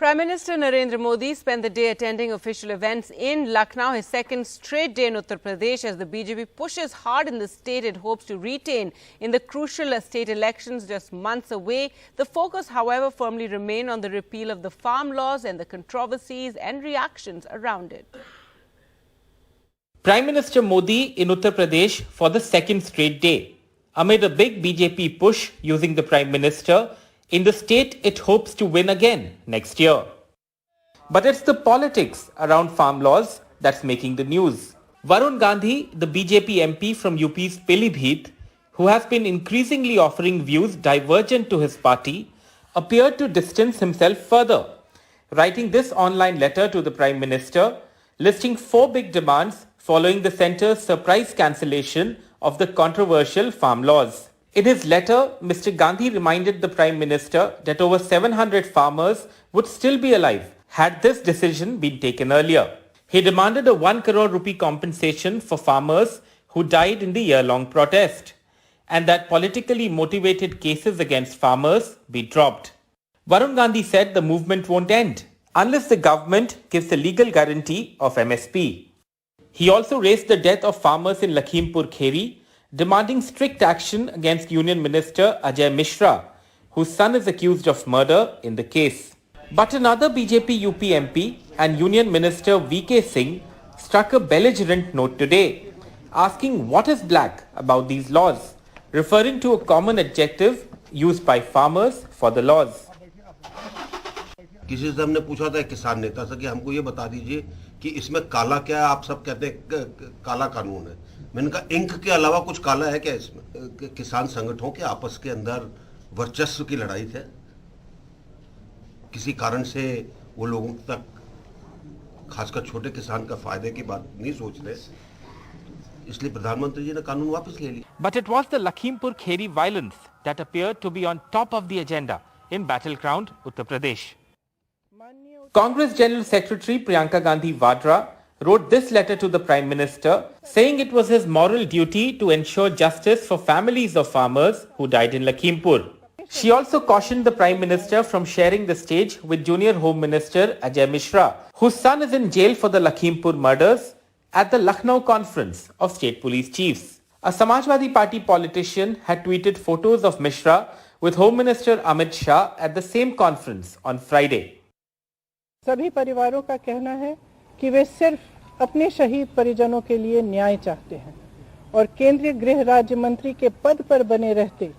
Prime Minister Narendra Modi spent the day attending official events in Lucknow, his second straight day in Uttar Pradesh, as the BJP pushes hard in the state it hopes to retain in the crucial state elections just months away. The focus, however, firmly remain on the repeal of the farm laws and the controversies and reactions around it. Prime Minister Modi in Uttar Pradesh for the second straight day, amid a big BJP push using the Prime Minister in the state it hopes to win again next year. But it's the politics around farm laws that's making the news. Varun Gandhi, the BJP MP from UP's Pilibhit, who has been increasingly offering views divergent to his party, appeared to distance himself further, writing this online letter to the Prime Minister, listing 4 big demands following the centre's surprise cancellation of the controversial farm laws. In his letter, Mr. Gandhi reminded the Prime Minister that over 700 farmers would still be alive had this decision been taken earlier. He demanded a 1 crore rupee compensation for farmers who died in the year-long protest, and that politically motivated cases against farmers be dropped. Varun Gandhi said the movement won't end unless the government gives the legal guarantee of MSP. He also raised the death of farmers in Lakhimpur Kheri, demanding strict action against Union Minister Ajay Mishra, whose son is accused of murder in the case. But another BJP UP MP and Union Minister VK Singh struck a belligerent note today, asking what is black about these laws, referring to a common adjective used by farmers for the laws. किसी से हमने पूछा था किसान नेता से कि हमको ये बता दीजिए कि इसमें काला क्या है। आप सब कहते हैं काला कानून है। मैंने कहा इंक के अलावा कुछ काला है क्या इसमें? किसान संगठनों के आपस के अंदर वर्चस्व की लड़ाई है। किसी कारण से वो लोगों तक, खासकर छोटे किसान का फायदे की बात नहीं सोच रहे, इसलिए प्रधानमंत्री जी ने कानून वापस ले लिया. But it was the Lakhimpur Kheri violence that appeared to be on top of the agenda in battleground Uttar Pradesh. Congress General Secretary Priyanka Gandhi Vadra wrote this letter to the Prime Minister, saying it was his moral duty to ensure justice for families of farmers who died in Lakhimpur. She also cautioned the Prime Minister from sharing the stage with Junior Home Minister Ajay Mishra, whose son is in jail for the Lakhimpur murders, at the Lucknow conference of state police chiefs. A Samajwadi Party politician had tweeted photos of Mishra with Home Minister Amit Shah at the same conference on Friday. सभी परिवारों का कहना है कि वे सिर्फ अपने शहीद परिजनों के लिए न्याय चाहते हैं और केंद्रीय गृह राज्य मंत्री के पद पर बने रहते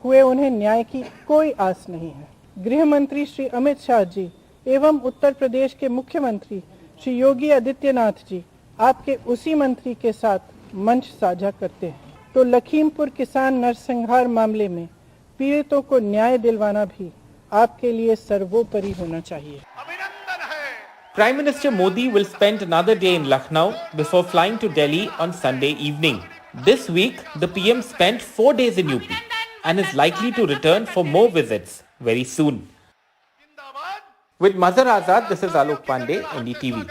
हुए उन्हें न्याय की कोई आस नहीं है. गृह मंत्री श्री अमित शाह जी एवं उत्तर प्रदेश के मुख्यमंत्री श्री योगी आदित्यनाथ जी आपके उसी मंत्री के साथ मंच साझा करते हैं, तो लखीमपुर किसान नरसंहार मामले में पीड़ितों को न्याय दिलवाना भी आपके लिए सर्वोपरि होना चाहिए. Prime Minister Modi will spend another day in Lucknow before flying to Delhi on Sunday evening. This week, the PM spent 4 days in UP and is likely to return for more visits very soon. With Mazhar Azad, this is Alok Pandey, NDTV.